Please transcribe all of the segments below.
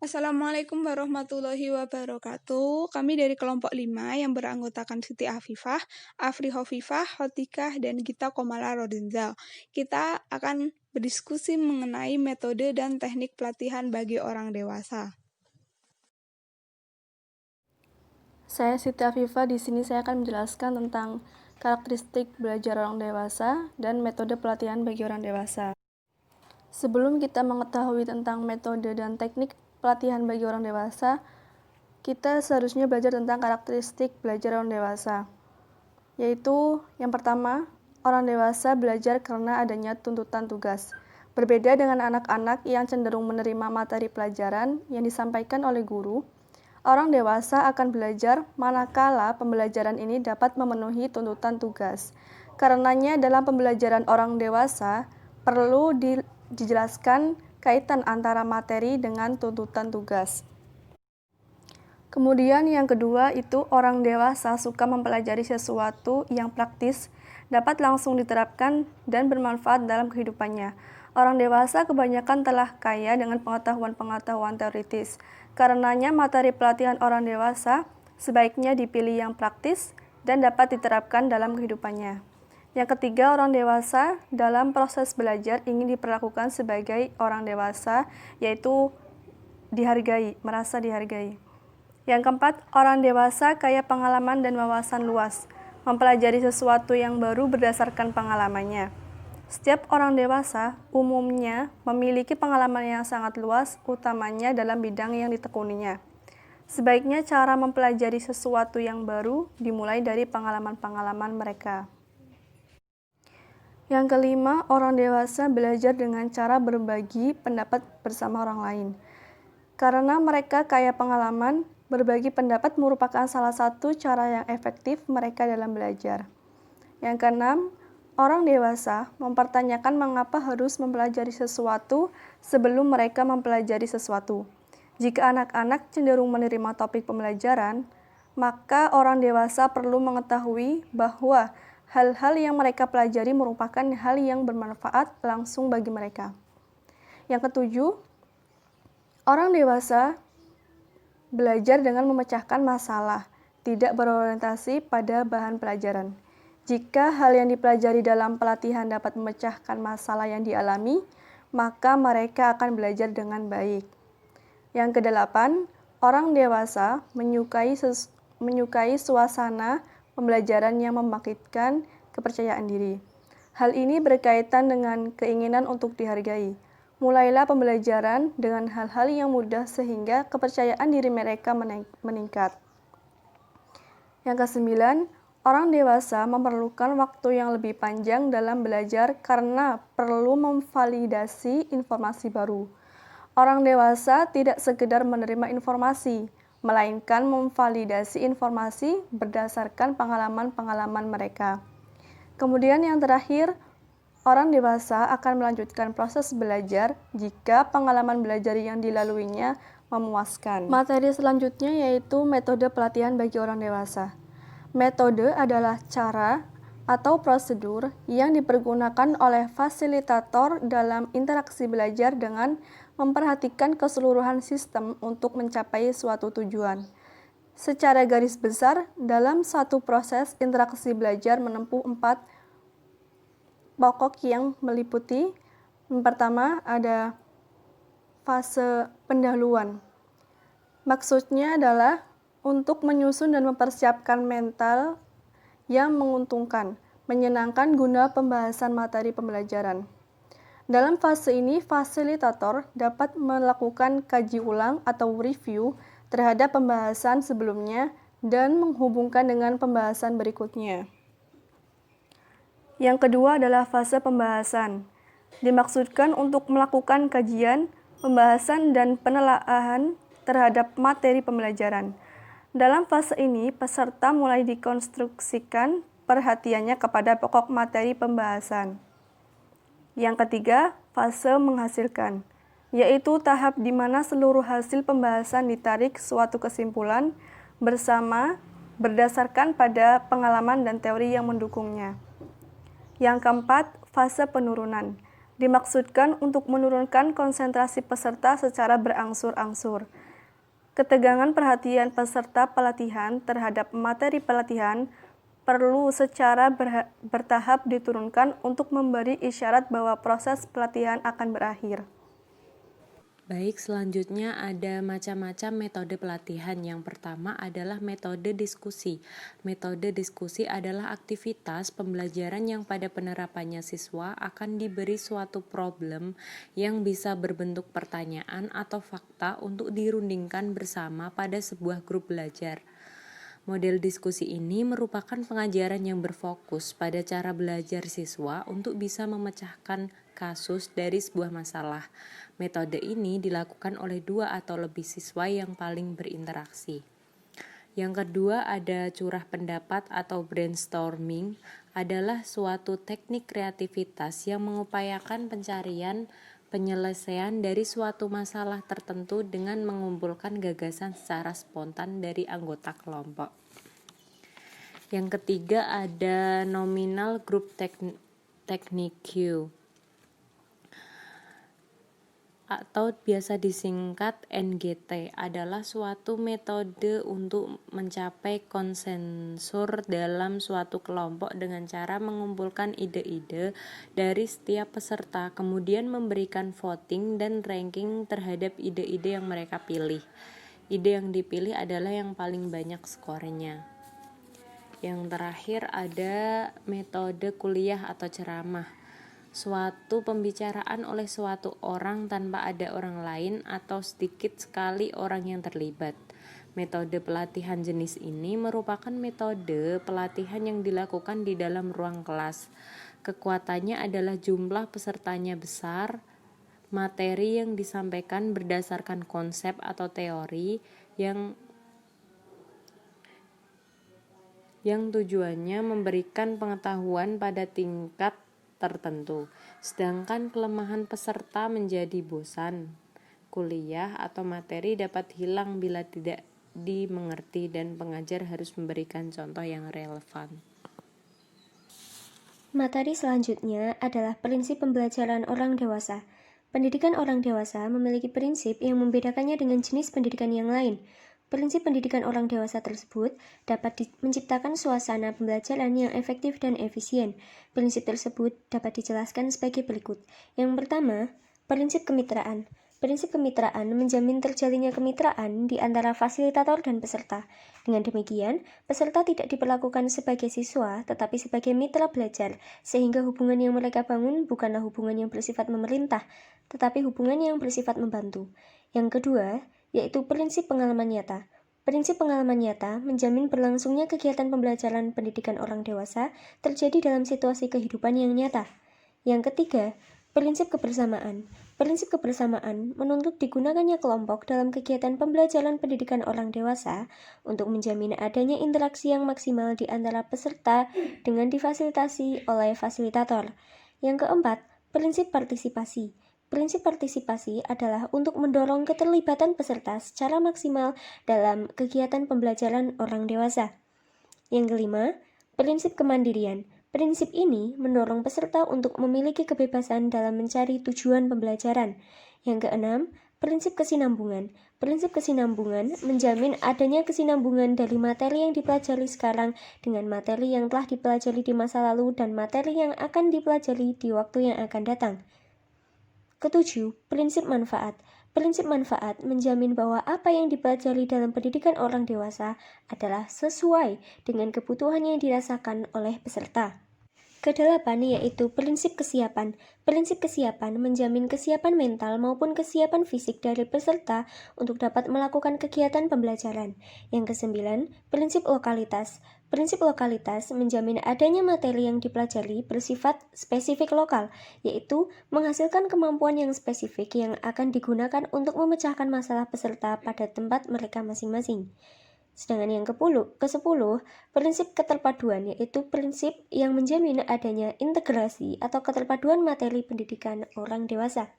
Assalamualaikum warahmatullahi wabarakatuh. Kami dari kelompok 5 yang beranggotakan Siti Afifah, Afri Hovifah, Hotikah, dan Gita Komala Rodenzal. Kita akan berdiskusi mengenai metode dan teknik pelatihan bagi orang dewasa. Saya Siti Afifah. Di sini saya akan menjelaskan tentang karakteristik belajar orang dewasa dan metode pelatihan bagi orang dewasa. Sebelum kita mengetahui tentang metode dan teknik pelatihan bagi orang dewasa, kita seharusnya belajar tentang karakteristik belajar orang dewasa. Yaitu yang pertama, orang dewasa belajar karena adanya tuntutan tugas. Berbeda dengan anak-anak yang cenderung menerima materi pelajaran yang disampaikan oleh guru, orang dewasa akan belajar manakala pembelajaran ini dapat memenuhi tuntutan tugas. Karenanya dalam pembelajaran orang dewasa perlu dijelaskan kaitan antara materi dengan tuntutan tugas. Kemudian yang kedua itu orang dewasa suka mempelajari sesuatu yang praktis, dapat langsung diterapkan dan bermanfaat dalam kehidupannya. Orang dewasa kebanyakan telah kaya dengan pengetahuan-pengetahuan teoritis. Karenanya materi pelatihan orang dewasa sebaiknya dipilih yang praktis dan dapat diterapkan dalam kehidupannya. Yang ketiga, orang dewasa dalam proses belajar ingin diperlakukan sebagai orang dewasa, yaitu dihargai, merasa dihargai. Yang keempat, orang dewasa kaya pengalaman dan wawasan luas, mempelajari sesuatu yang baru berdasarkan pengalamannya. Setiap orang dewasa umumnya memiliki pengalaman yang sangat luas, utamanya dalam bidang yang ditekuninya. Sebaiknya cara mempelajari sesuatu yang baru dimulai dari pengalaman-pengalaman mereka. Yang kelima, orang dewasa belajar dengan cara berbagi pendapat bersama orang lain. Karena mereka kaya pengalaman, berbagi pendapat merupakan salah satu cara yang efektif mereka dalam belajar. Yang keenam, orang dewasa mempertanyakan mengapa harus mempelajari sesuatu sebelum mereka mempelajari sesuatu. Jika anak-anak cenderung menerima topik pembelajaran, maka orang dewasa perlu mengetahui bahwa hal-hal yang mereka pelajari merupakan hal yang bermanfaat langsung bagi mereka. Yang ketujuh, orang dewasa belajar dengan memecahkan masalah, tidak berorientasi pada bahan pelajaran. Jika hal yang dipelajari dalam pelatihan dapat memecahkan masalah yang dialami, maka mereka akan belajar dengan baik. Yang kedelapan, orang dewasa menyukai suasana pembelajaran yang membangkitkan kepercayaan diri. Hal ini berkaitan dengan keinginan untuk dihargai. Mulailah pembelajaran dengan hal-hal yang mudah sehingga kepercayaan diri mereka meningkat. Yang kesembilan, orang dewasa memerlukan waktu yang lebih panjang dalam belajar karena perlu memvalidasi informasi baru. Orang dewasa tidak sekedar menerima informasi, melainkan memvalidasi informasi berdasarkan pengalaman-pengalaman mereka. Kemudian yang terakhir, orang dewasa akan melanjutkan proses belajar jika pengalaman belajar yang dilaluinya memuaskan. Materi selanjutnya yaitu metode pelatihan bagi orang dewasa. Metode adalah cara atau prosedur yang dipergunakan oleh fasilitator dalam interaksi belajar dengan memperhatikan keseluruhan sistem untuk mencapai suatu tujuan. Secara garis besar, dalam satu proses interaksi belajar menempuh 4 pokok yang meliputi. Yang pertama ada fase pendahuluan. Maksudnya adalah untuk menyusun dan mempersiapkan mental yang menguntungkan, menyenangkan guna pembahasan materi pembelajaran. Dalam fase ini, fasilitator dapat melakukan kaji ulang atau review terhadap pembahasan sebelumnya dan menghubungkan dengan pembahasan berikutnya. Yang kedua adalah fase pembahasan. Dimaksudkan untuk melakukan kajian, pembahasan, dan penelaahan terhadap materi pembelajaran. Dalam fase ini, peserta mulai dikonstruksikan perhatiannya kepada pokok materi pembahasan. Yang ketiga, fase menghasilkan, yaitu tahap di mana seluruh hasil pembahasan ditarik suatu kesimpulan bersama berdasarkan pada pengalaman dan teori yang mendukungnya. Yang keempat, fase penurunan. dimaksudkan untuk menurunkan konsentrasi peserta secara berangsur-angsur. Ketegangan perhatian peserta pelatihan terhadap materi pelatihan perlu secara bertahap diturunkan untuk memberi isyarat bahwa proses pelatihan akan berakhir. Baik, selanjutnya ada macam-macam metode pelatihan. Yang pertama adalah metode diskusi. Metode diskusi adalah aktivitas pembelajaran yang pada penerapannya siswa akan diberi suatu problem yang bisa berbentuk pertanyaan atau fakta untuk dirundingkan bersama pada sebuah grup belajar. Model diskusi ini merupakan pengajaran yang berfokus pada cara belajar siswa untuk bisa memecahkan kasus dari sebuah masalah. Metode ini dilakukan oleh 2 atau lebih siswa yang paling berinteraksi. Yang kedua ada curah pendapat atau brainstorming, adalah suatu teknik kreativitas yang mengupayakan penyelesaian dari suatu masalah tertentu dengan mengumpulkan gagasan secara spontan dari anggota kelompok. Yang ketiga ada nominal group technique atau biasa disingkat NGT, adalah suatu metode untuk mencapai konsensus dalam suatu kelompok dengan cara mengumpulkan ide-ide dari setiap peserta, kemudian memberikan voting dan ranking terhadap ide-ide yang mereka pilih. Ide yang dipilih adalah yang paling banyak skornya. Yang terakhir ada metode kuliah atau ceramah. Suatu pembicaraan oleh suatu orang tanpa ada orang lain atau sedikit sekali orang yang terlibat. Metode pelatihan jenis ini merupakan metode pelatihan yang dilakukan di dalam ruang kelas. Kekuatannya adalah jumlah pesertanya besar, materi yang disampaikan berdasarkan konsep atau teori yang tujuannya memberikan pengetahuan pada tingkat tertentu, sedangkan kelemahan peserta menjadi bosan. Kuliah atau materi dapat hilang bila tidak dimengerti dan pengajar harus memberikan contoh yang relevan. Materi selanjutnya adalah prinsip pembelajaran orang dewasa. Pendidikan orang dewasa memiliki prinsip yang membedakannya dengan jenis pendidikan yang lain. Prinsip pendidikan orang dewasa tersebut dapat menciptakan suasana pembelajaran yang efektif dan efisien. Prinsip tersebut dapat dijelaskan sebagai berikut. Yang pertama, prinsip kemitraan. Prinsip kemitraan menjamin terjalinnya kemitraan di antara fasilitator dan peserta. Dengan demikian, peserta tidak diperlakukan sebagai siswa, tetapi sebagai mitra belajar, sehingga hubungan yang mereka bangun bukanlah hubungan yang bersifat memerintah, tetapi hubungan yang bersifat membantu. Yang kedua, yaitu prinsip pengalaman nyata. Prinsip pengalaman nyata menjamin berlangsungnya kegiatan pembelajaran pendidikan orang dewasa terjadi dalam situasi kehidupan yang nyata. Yang ketiga, prinsip kebersamaan. Prinsip kebersamaan menuntut digunakannya kelompok dalam kegiatan pembelajaran pendidikan orang dewasa untuk menjamin adanya interaksi yang maksimal di antara peserta dengan difasilitasi oleh fasilitator. Yang keempat, prinsip partisipasi. Prinsip partisipasi adalah untuk mendorong keterlibatan peserta secara maksimal dalam kegiatan pembelajaran orang dewasa. Yang kelima, prinsip kemandirian. Prinsip ini mendorong peserta untuk memiliki kebebasan dalam mencari tujuan pembelajaran. Yang keenam, prinsip kesinambungan. Prinsip kesinambungan menjamin adanya kesinambungan dari materi yang dipelajari sekarang dengan materi yang telah dipelajari di masa lalu dan materi yang akan dipelajari di waktu yang akan datang. Ketujuh, prinsip manfaat. Prinsip manfaat menjamin bahwa apa yang dipelajari dalam pendidikan orang dewasa adalah sesuai dengan kebutuhan yang dirasakan oleh peserta. Kedelapan yaitu prinsip kesiapan. Prinsip kesiapan menjamin kesiapan mental maupun kesiapan fisik dari peserta untuk dapat melakukan kegiatan pembelajaran. Yang kesembilan, prinsip lokalitas. Prinsip lokalitas menjamin adanya materi yang dipelajari bersifat spesifik lokal, yaitu menghasilkan kemampuan yang spesifik yang akan digunakan untuk memecahkan masalah peserta pada tempat mereka masing-masing. Sedangkan yang ke-10, prinsip keterpaduan, yaitu prinsip yang menjamin adanya integrasi atau keterpaduan materi pendidikan orang dewasa.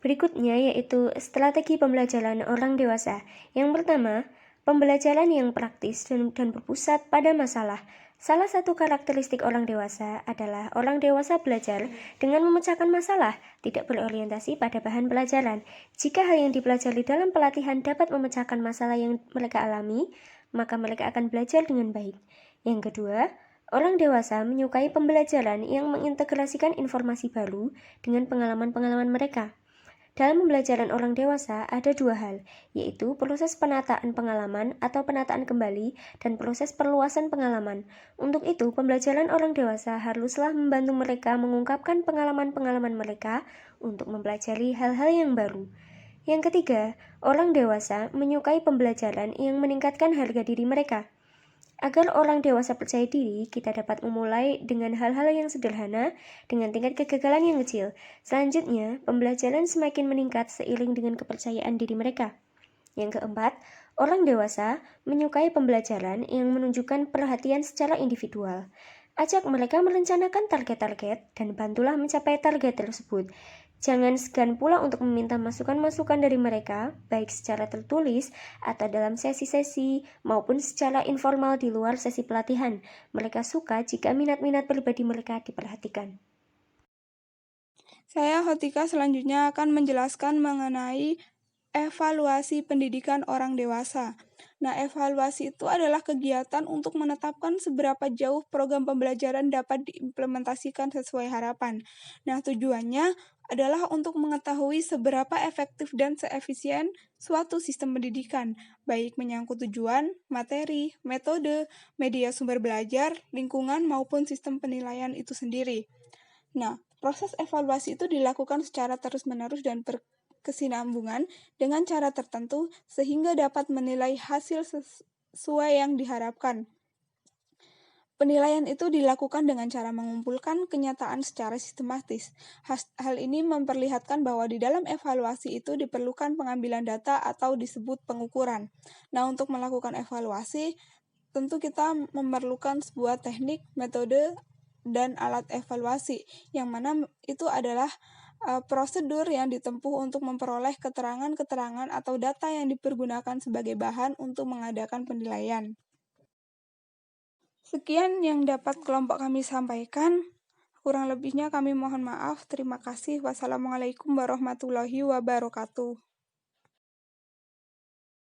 Berikutnya yaitu strategi pembelajaran orang dewasa. Yang pertama, Pembelajaran yang praktis dan berpusat pada masalah. Salah satu karakteristik orang dewasa adalah orang dewasa belajar dengan memecahkan masalah, tidak berorientasi pada bahan pelajaran. Jika hal yang dipelajari dalam pelatihan dapat memecahkan masalah yang mereka alami, maka mereka akan belajar dengan baik. Yang kedua, orang dewasa menyukai pembelajaran yang mengintegrasikan informasi baru dengan pengalaman-pengalaman mereka. Dalam pembelajaran orang dewasa ada dua hal, yaitu proses penataan pengalaman atau penataan kembali dan proses perluasan pengalaman. Untuk itu, pembelajaran orang dewasa haruslah membantu mereka mengungkapkan pengalaman-pengalaman mereka untuk mempelajari hal-hal yang baru. Yang ketiga, orang dewasa menyukai pembelajaran yang meningkatkan harga diri mereka. Agar orang dewasa percaya diri, kita dapat memulai dengan hal-hal yang sederhana dengan tingkat kegagalan yang kecil. Selanjutnya, pembelajaran semakin meningkat seiring dengan kepercayaan diri mereka. Yang keempat, orang dewasa menyukai pembelajaran yang menunjukkan perhatian secara individual. Ajak mereka merencanakan target-target dan bantulah mencapai target tersebut. Jangan segan pula untuk meminta masukan-masukan dari mereka, baik secara tertulis atau dalam sesi-sesi maupun secara informal di luar sesi pelatihan. Mereka suka jika minat-minat pribadi mereka diperhatikan. Saya Hotika selanjutnya akan menjelaskan mengenai evaluasi pendidikan orang dewasa. Nah, evaluasi itu adalah kegiatan untuk menetapkan seberapa jauh program pembelajaran dapat diimplementasikan sesuai harapan. Nah, tujuannya adalah untuk mengetahui seberapa efektif dan seefisien suatu sistem pendidikan, baik menyangkut tujuan, materi, metode, media sumber belajar, lingkungan, maupun sistem penilaian itu sendiri. Nah, proses evaluasi itu dilakukan secara terus-menerus dan berkesinambungan dengan cara tertentu sehingga dapat menilai hasil sesuai yang diharapkan. Penilaian itu dilakukan dengan cara mengumpulkan kenyataan secara sistematis. Hal ini memperlihatkan bahwa di dalam evaluasi itu diperlukan pengambilan data atau disebut pengukuran. Nah, untuk melakukan evaluasi, tentu kita memerlukan sebuah teknik, metode, dan alat evaluasi, yang mana itu adalah prosedur yang ditempuh untuk memperoleh keterangan-keterangan atau data yang dipergunakan sebagai bahan untuk mengadakan penilaian. Sekian yang dapat kelompok kami sampaikan. Kurang lebihnya kami mohon maaf. Terima kasih. Wassalamualaikum warahmatullahi wabarakatuh.